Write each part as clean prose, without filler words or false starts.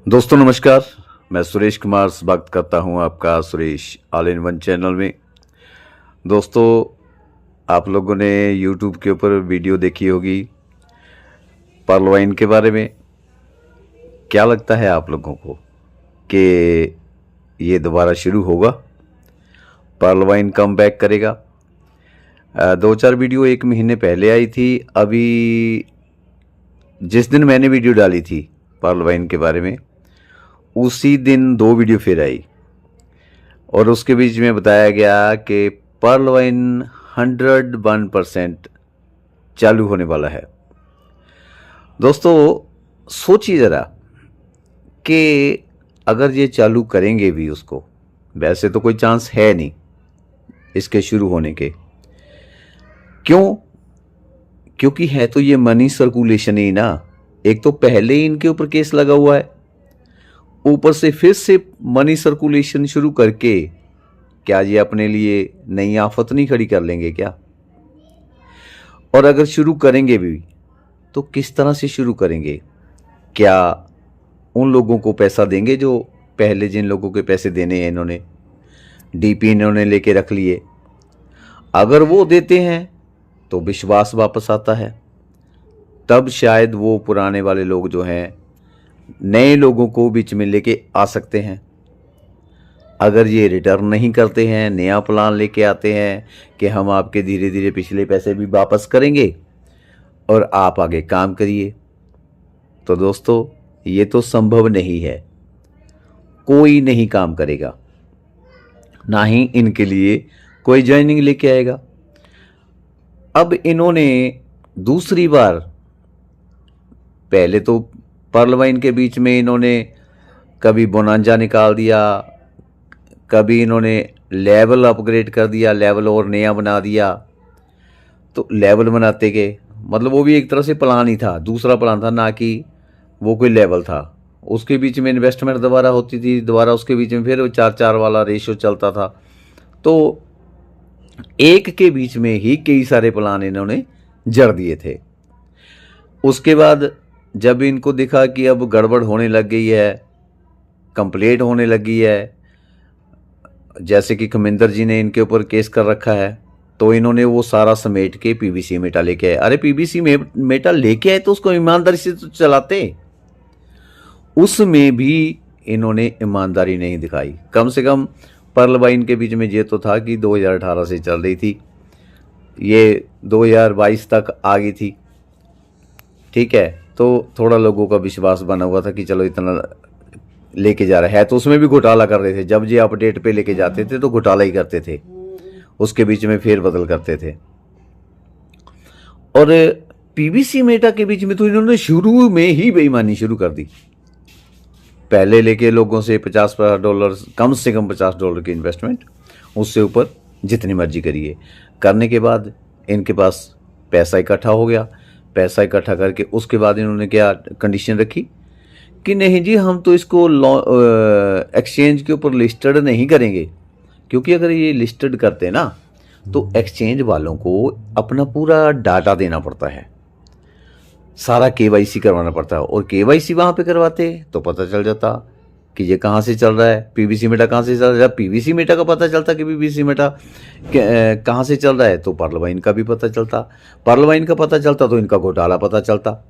दोस्तों नमस्कार। मैं सुरेश कुमार स्वागत करता हूं आपका Suresh all in one channel में। दोस्तों, आप लोगों ने यूट्यूब के ऊपर वीडियो देखी होगी पर्ल वाइन के बारे में। क्या लगता है आप लोगों को कि ये दोबारा शुरू होगा, पर्ल वाइन कम बैक करेगा? दो चार वीडियो एक महीने पहले आई थी। अभी जिस दिन मैंने वीडियो डाली थी पर्ल वाइन के बारे में, उसी दिन दो वीडियो फिर आई और उसके बीच में बताया गया कि पर्ल वाइन 101% चालू होने वाला है। दोस्तों सोचिए ज़रा कि अगर ये चालू करेंगे भी उसको, वैसे तो कोई चांस है नहीं इसके शुरू होने के। क्यों? क्योंकि है तो ये मनी सर्कुलेशन ही ना। एक तो पहले ही इनके ऊपर केस लगा हुआ है, ऊपर से फिर से मनी सर्कुलेशन शुरू करके क्या ये अपने लिए नई आफत नहीं खड़ी कर लेंगे क्या? और अगर शुरू करेंगे भी तो किस तरह से शुरू करेंगे? क्या उन लोगों को पैसा देंगे जो पहले जिन लोगों के पैसे देने हैं इन्होंने, डीपी इन्होंने लेके रख लिए? अगर वो देते हैं तो विश्वास वापस आता है, तब शायद वो पुराने वाले लोग जो हैं नए लोगों को बीच में लेके आ सकते हैं। अगर ये रिटर्न नहीं करते हैं, नया प्लान लेके आते हैं कि हम आपके धीरे धीरे पिछले पैसे भी वापस करेंगे और आप आगे काम करिए, तो दोस्तों ये तो संभव नहीं है। कोई नहीं काम करेगा, ना ही इनके लिए कोई ज्वाइनिंग लेके आएगा। अब इन्होंने दूसरी बार, पहले तो पर्ल वाइन के बीच में इन्होंने कभी बोनांजा निकाल दिया, कभी इन्होंने लेवल अपग्रेड कर दिया, लेवल और नया बना दिया। तो लेवल बनाते गए, मतलब वो भी एक तरह से प्लान ही था, दूसरा प्लान था, ना कि वो कोई लेवल था। उसके बीच में इन्वेस्टमेंट दोबारा होती थी, दोबारा उसके बीच में फिर 4-4 वाला रेशियो चलता था। तो एक के बीच में ही कई सारे प्लान इन्होंने जड़ दिए थे। उसके बाद जब इनको दिखा कि अब गड़बड़ होने लग गई है, कंप्लेंट होने लगी है, जैसे कि खमिंदर जी ने इनके ऊपर केस कर रखा है, तो इन्होंने वो सारा समेट के पीवीसी मेटा लेके आए। अरे पीवीसी मेटा लेके आए तो उसको ईमानदारी से तो चलाते, उसमें भी इन्होंने ईमानदारी नहीं दिखाई। कम से कम पर्ल वाइन के बीच में ये तो था कि 2018 से चल रही थी, ये 2022 तक आ गई थी, ठीक है। तो थोड़ा लोगों का विश्वास बना हुआ था कि चलो इतना लेके जा रहा है। तो उसमें भी घोटाला कर रहे थे, जब ये अपडेट पे लेके जाते थे तो घोटाला ही करते थे, उसके बीच में फेरबदल करते थे। और पीवीसी मेटा के बीच में तो इन्होंने शुरू में ही बेईमानी शुरू कर दी। पहले लेके लोगों से $50 कम से कम $50 की इन्वेस्टमेंट, उससे ऊपर जितनी मर्जी करिए। करने के बाद इनके पास पैसा इकट्ठा हो गया। पैसा इकट्ठा करके उसके बाद इन्होंने क्या कंडीशन रखी कि नहीं जी, हम तो इसको एक्सचेंज के ऊपर लिस्टेड नहीं करेंगे, क्योंकि अगर ये लिस्टेड करते ना तो एक्सचेंज वालों को अपना पूरा डाटा देना पड़ता है, सारा केवाईसी करवाना पड़ता है। और केवाईसी वहाँ पे करवाते तो पता चल जाता कि ये कहाँ से चल रहा है, पीवीसी मेटा कहाँ से चल रहा है। पीवीसी मेटा का पता चलता कि पीवीसी मेटा कहाँ से चल रहा है तो पर्ल वाइन का भी पता चलता, पर्ल वाइन का पता चलता तो इनका घोटाला पता चलता।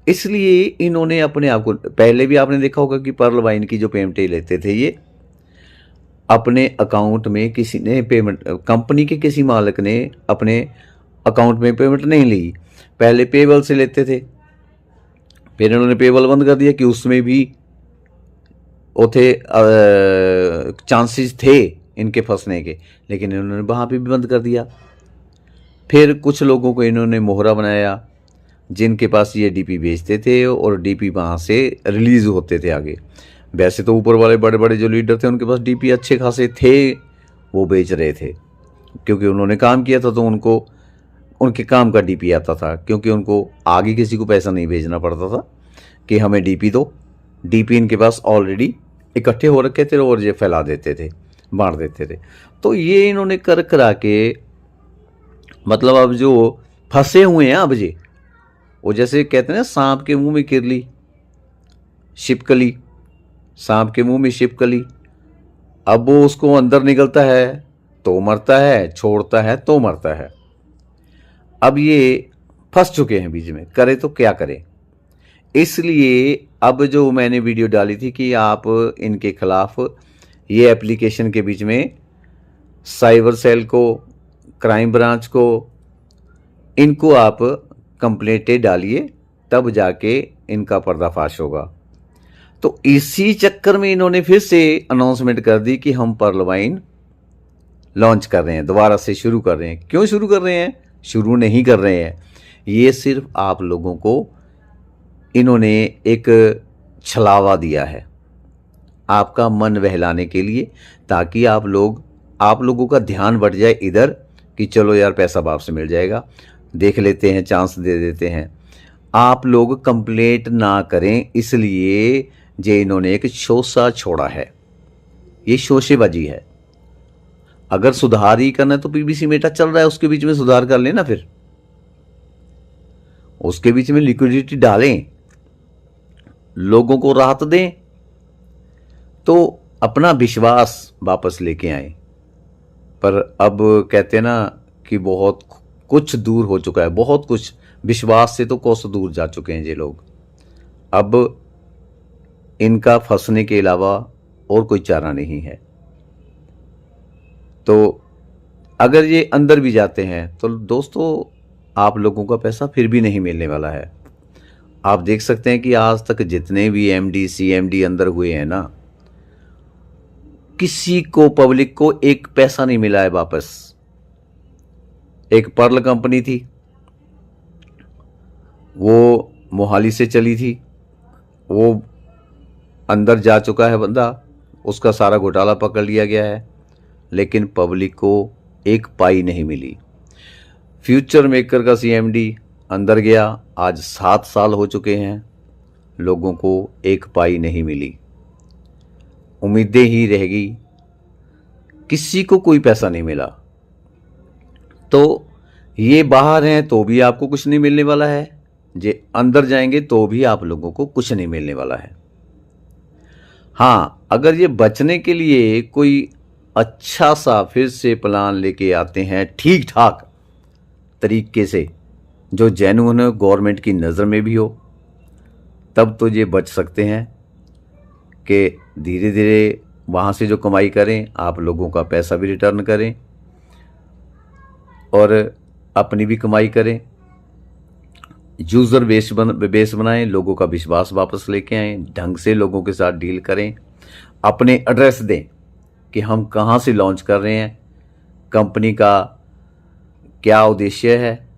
इसलिए इन्होंने अपने आप को, पहले भी आपने देखा होगा कि पर्ल वाइन की जो पेमेंटें लेते थे ये अपने अकाउंट में किसी ने पेमेंट, कंपनी के किसी मालिक ने अपने अकाउंट में पेमेंट नहीं ली, पहले पेबल से लेते थे। फिर इन्होंने पेबल बंद कर दिया कि उसमें भी थे चांसेस थे इनके फंसने के, लेकिन इन्होंने वहाँ पे भी बंद कर दिया। फिर कुछ लोगों को इन्होंने मोहरा बनाया जिनके पास ये डीपी बेचते थे और डीपी वहाँ से रिलीज होते थे आगे। वैसे तो ऊपर वाले बड़े बड़े जो लीडर थे उनके पास डीपी अच्छे खासे थे, वो बेच रहे थे क्योंकि उन्होंने काम किया था, तो उनको उनके काम का डीपी आता था, क्योंकि उनको आगे किसी को पैसा नहीं भेजना पड़ता था कि हमें डीपी दो। डीपी इनके पास ऑलरेडी इकट्ठे हो रखे थे और ये फैला देते थे, बांट देते थे। तो ये इन्होंने कर करा के, मतलब अब जो फंसे हुए हैं, अब ये वो जैसे कहते हैं ना सांप के मुंह में किरली, छिपकली, सांप के मुंह में छिपकली। अब वो उसको अंदर निकलता है तो मरता है, छोड़ता है तो मरता है। अब ये फंस चुके हैं बीच में, करे तो क्या करें। इसलिए अब जो मैंने वीडियो डाली थी कि आप इनके खिलाफ ये एप्लीकेशन के बीच में साइबर सेल को, क्राइम ब्रांच को, इनको आप कंप्लेंटें डालिए, तब जाके इनका पर्दाफाश होगा। तो इसी चक्कर में इन्होंने फिर से अनाउंसमेंट कर दी कि हम पर्ल वाइन लॉन्च कर रहे हैं, दोबारा से शुरू कर रहे हैं। क्यों शुरू कर रहे हैं? शुरू नहीं कर रहे हैं, ये सिर्फ आप लोगों को इन्होंने एक छलावा दिया है, आपका मन बहलाने के लिए, ताकि आप लोगों का ध्यान बढ़ जाए इधर कि चलो यार पैसा वापस मिल जाएगा, देख लेते हैं, चांस दे देते हैं। आप लोग कंप्लेंट ना करें, इसलिए जे इन्होंने एक शोषा छोड़ा है। ये शोशेबाजी है। अगर सुधार ही करना है तो पीबीसी मेटा चल रहा है, उसके बीच में सुधार कर लेना, फिर उसके बीच में लिक्विडिटी डालें, लोगों को राहत दें, तो अपना विश्वास वापस लेके आए। पर अब कहते हैं ना कि बहुत कुछ दूर हो चुका है, बहुत कुछ, विश्वास से तो कोसों दूर जा चुके हैं ये लोग। अब इनका फंसने के अलावा और कोई चारा नहीं है। तो अगर ये अंदर भी जाते हैं तो दोस्तों आप लोगों का पैसा फिर भी नहीं मिलने वाला है। आप देख सकते हैं कि आज तक जितने भी एमडी सीएमडी अंदर हुए हैं ना, किसी को, पब्लिक को एक पैसा नहीं मिला है वापस। एक पर्ल कंपनी थी, वो मोहाली से चली थी, वो अंदर जा चुका है बंदा, उसका सारा घोटाला पकड़ लिया गया है, लेकिन पब्लिक को एक पाई नहीं मिली। फ्यूचर मेकर का सीएमडी अंदर गया, आज 7 साल हो चुके हैं, लोगों को एक पाई नहीं मिली। उम्मीदें ही रहेगी, किसी को कोई पैसा नहीं मिला। तो ये बाहर हैं तो भी आपको कुछ नहीं मिलने वाला है, जे अंदर जाएंगे तो भी आप लोगों को कुछ नहीं मिलने वाला है। हाँ, अगर ये बचने के लिए कोई अच्छा सा फिर से प्लान लेके आते हैं ठीक ठाक तरीके से, जो जेन्युइन गवर्नमेंट की नज़र में भी हो, तब तो ये बच सकते हैं कि धीरे धीरे वहाँ से जो कमाई करें, आप लोगों का पैसा भी रिटर्न करें और अपनी भी कमाई करें। यूज़र बेस बनाएं, लोगों का विश्वास वापस लेके आएं, ढंग से लोगों के साथ डील करें, अपने एड्रेस दें कि हम कहाँ से लॉन्च कर रहे हैं, कंपनी का क्या उद्देश्य है,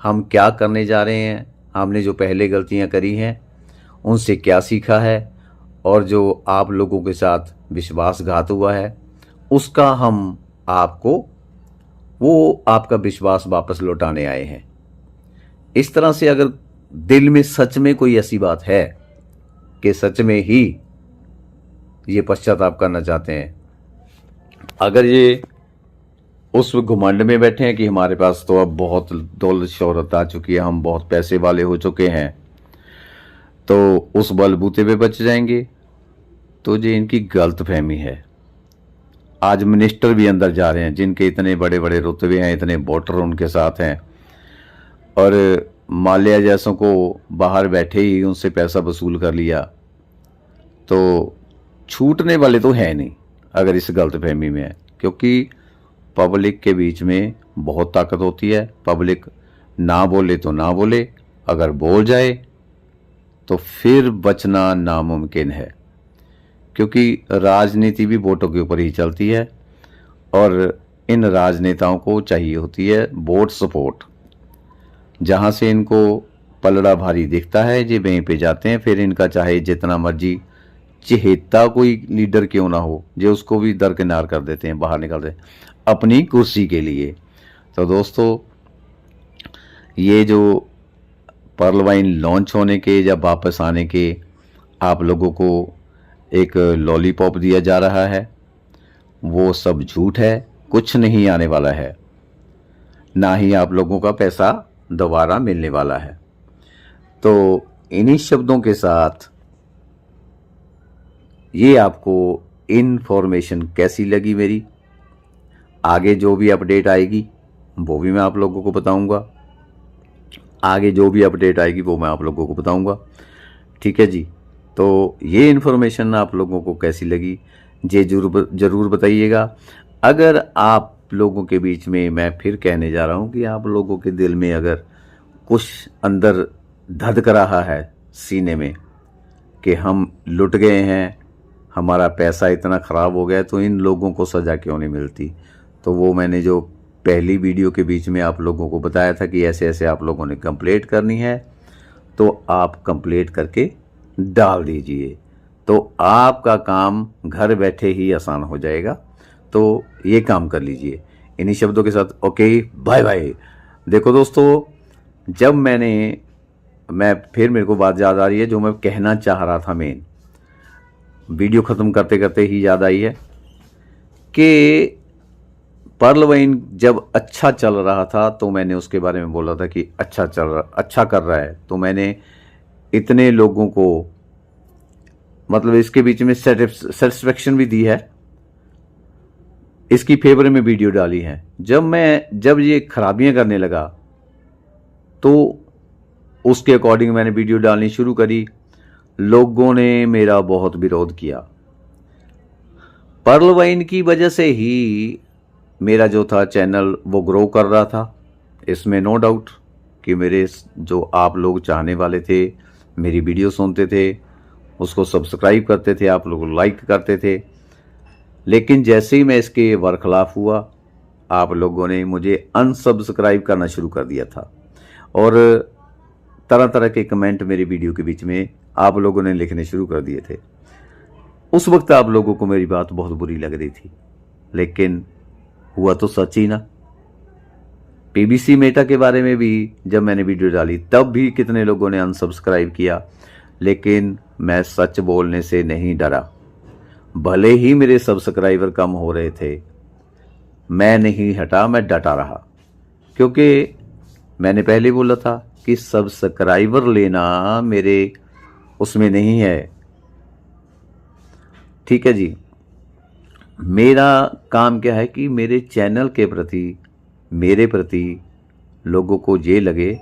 हम क्या करने जा रहे हैं, हमने जो पहले गलतियां करी हैं उनसे क्या सीखा है, और जो आप लोगों के साथ विश्वासघात हुआ है उसका हम आपको, वो आपका विश्वास वापस लौटाने आए हैं। इस तरह से अगर दिल में सच में कोई ऐसी बात है कि सच में ही ये पश्चाताप करना चाहते हैं, अगर ये उस घुमंड में बैठे हैं कि हमारे पास तो अब बहुत दौलत शोहरत आ चुकी है, हम बहुत पैसे वाले हो चुके हैं, तो उस बलबूते पे बच जाएंगे, तो ये इनकी गलत फहमी है। आज मिनिस्टर भी अंदर जा रहे हैं, जिनके इतने बड़े बड़े रुतबे हैं, इतने वोटर उनके साथ हैं, और माल्या जैसों को बाहर बैठे ही उनसे पैसा वसूल कर लिया, तो छूटने वाले तो है नहीं अगर इस गलतफहमी में है। क्योंकि पब्लिक के बीच में बहुत ताकत होती है। पब्लिक ना बोले तो ना बोले, अगर बोल जाए तो फिर बचना नामुमकिन है, क्योंकि राजनीति भी वोटों के ऊपर ही चलती है, और इन राजनेताओं को चाहिए होती है वोट सपोर्ट। जहाँ से इनको पलड़ा भारी दिखता है ये वहीं पे जाते हैं, फिर इनका चाहे जितना मर्जी चहेता कोई लीडर क्यों ना हो, जो उसको भी दरकिनार कर देते हैं, बाहर निकाल देते हैं अपनी कुर्सी के लिए। तो दोस्तों, ये जो पर्ल वाइन लॉन्च होने के या वापस आने के आप लोगों को एक लॉलीपॉप दिया जा रहा है, वो सब झूठ है, कुछ नहीं आने वाला है, ना ही आप लोगों का पैसा दोबारा मिलने वाला है। तो इन्हीं शब्दों के साथ ये आपको इन्फॉर्मेशन कैसी लगी मेरी, आगे जो भी अपडेट आएगी वो भी मैं आप लोगों को बताऊंगा, ठीक है जी। तो ये इन्फॉर्मेशन आप लोगों को कैसी लगी ये जरूर बताइएगा। अगर आप लोगों के बीच में मैं फिर कहने जा रहा हूँ कि आप लोगों के दिल में अगर कुछ अंदर धधक रहा है सीने में कि हम लुट गए हैं, हमारा पैसा इतना ख़राब हो गया, तो इन लोगों को सज़ा क्यों नहीं मिलती, तो वो मैंने जो पहली वीडियो के बीच में आप लोगों को बताया था कि ऐसे ऐसे आप लोगों ने कंप्लेंट करनी है, तो आप कंप्लेंट करके डाल दीजिए, तो आपका काम घर बैठे ही आसान हो जाएगा। तो ये काम कर लीजिए। इन्हीं शब्दों के साथ ओके, बाय बाय। देखो दोस्तों, जब मेरे को बात याद आ रही है जो मैं कहना चाह रहा था, मेन वीडियो ख़त्म करते करते ही याद आई है कि पर्ल वाइन जब अच्छा चल रहा था तो मैंने उसके बारे में बोला था कि अच्छा कर रहा है, तो मैंने इतने लोगों को मतलब इसके बीच में सेटिस्फेक्शन भी दी है, इसकी फेवर में वीडियो डाली है। जब ये खराबियां करने लगा तो उसके अकॉर्डिंग मैंने वीडियो डालनी शुरू करी, लोगों ने मेरा बहुत विरोध किया। पर्ल वाइन की वजह से ही मेरा जो था चैनल वो ग्रो कर रहा था, इसमें नो डाउट कि मेरे जो आप लोग चाहने वाले थे, मेरी वीडियो सुनते थे, उसको सब्सक्राइब करते थे, आप लोग लाइक करते थे। लेकिन जैसे ही मैं इसके बरखिलाफ हुआ, आप लोगों ने मुझे अनसब्सक्राइब करना शुरू कर दिया था और तरह तरह के कमेंट मेरी वीडियो के बीच में आप लोगों ने लिखने शुरू कर दिए थे। उस वक्त आप लोगों को मेरी बात बहुत बुरी लग रही थी, लेकिन हुआ तो सच ही ना। पीबीसी मेटा के बारे में भी जब मैंने वीडियो डाली तब भी कितने लोगों ने अनसब्सक्राइब किया, लेकिन मैं सच बोलने से नहीं डरा। भले ही मेरे सब्सक्राइबर कम हो रहे थे, मैं नहीं हटा, मैं डटा रहा, क्योंकि मैंने पहले बोला था कि सब्सक्राइबर लेना मेरे उसमें नहीं है, ठीक है जी। मेरा काम क्या है कि मेरे चैनल के प्रति, मेरे प्रति लोगों को ये लगे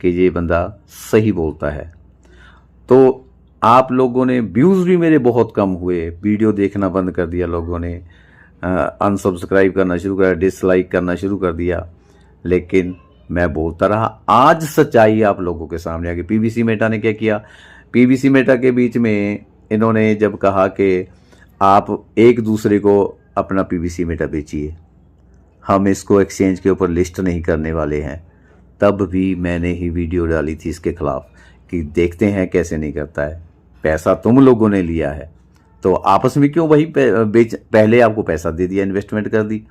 कि ये बंदा सही बोलता है। तो आप लोगों ने व्यूज़ भी मेरे बहुत कम हुए, वीडियो देखना बंद कर दिया लोगों ने, अनसब्सक्राइब करना शुरू कर, डिसलाइक करना शुरू कर दिया, लेकिन मैं बोलता रहा। आज सच्चाई आप लोगों के सामने आ गई। पीबीसी मेटा ने क्या किया, पीबीसी मेटा के बीच में इन्होंने जब कहा कि आप एक दूसरे को अपना पीबीसी मेटा बेचिए, हम इसको एक्सचेंज के ऊपर लिस्ट नहीं करने वाले हैं, तब भी मैंने ही वीडियो डाली थी इसके खिलाफ कि देखते हैं कैसे नहीं करता है। पैसा तुम लोगों ने लिया है तो आपस में क्यों वही पहले आपको पैसा दे दिया, इन्वेस्टमेंट कर दी,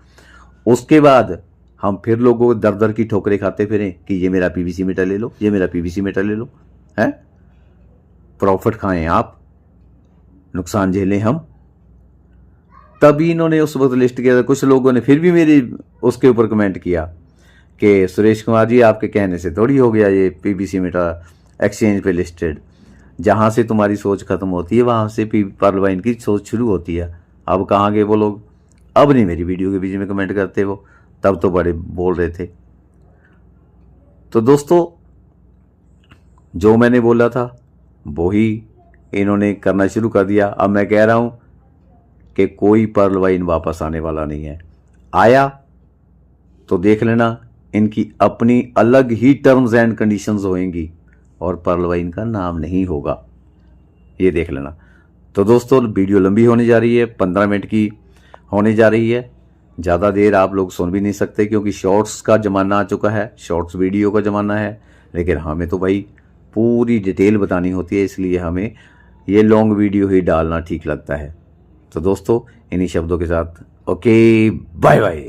उसके बाद हम फिर लोगों को दर दर की ठोकरें खाते फिरें कि ये मेरा पीबीसी मेटा ले लो, ये मेरा पीबीसी मेटा ले लो, है? प्रॉफिट खाएं आप, नुकसान झेलें हम। तभी इन्होंने उस वक्त लिस्ट किया था। कुछ लोगों ने फिर भी मेरी उसके ऊपर कमेंट किया कि सुरेश कुमार जी आपके कहने से थोड़ी हो गया ये पीबीसी मेटा एक्सचेंज पे लिस्टेड, जहाँ से तुम्हारी सोच खत्म होती है वहाँ से पर्ल वाइन की सोच शुरू होती है। अब कहाँ गए वो लोग? अब नहीं मेरी वीडियो के बीच में कमेंट करते वो, तब तो बड़े बोल रहे थे। तो दोस्तों, जो मैंने बोला था वो ही इन्होंने करना शुरू कर दिया। अब मैं कह रहा हूं कि कोई पर्ल वाइन वापस आने वाला नहीं है। आया तो देख लेना, इनकी अपनी अलग ही टर्म्स एंड कंडीशंस होंगी और पर्ल वाइन का नाम नहीं होगा, ये देख लेना। तो दोस्तों, वीडियो लंबी होने जा रही है, 15 मिनट की होने जा रही है, ज़्यादा देर आप लोग सुन भी नहीं सकते क्योंकि शॉर्ट्स का ज़माना आ चुका है, शॉर्ट्स वीडियो का ज़माना है। लेकिन हमें तो भाई पूरी डिटेल बतानी होती है, इसलिए हमें ये लॉन्ग वीडियो ही डालना ठीक लगता है। तो दोस्तों, इन्हीं शब्दों के साथ ओके, बाय बाय।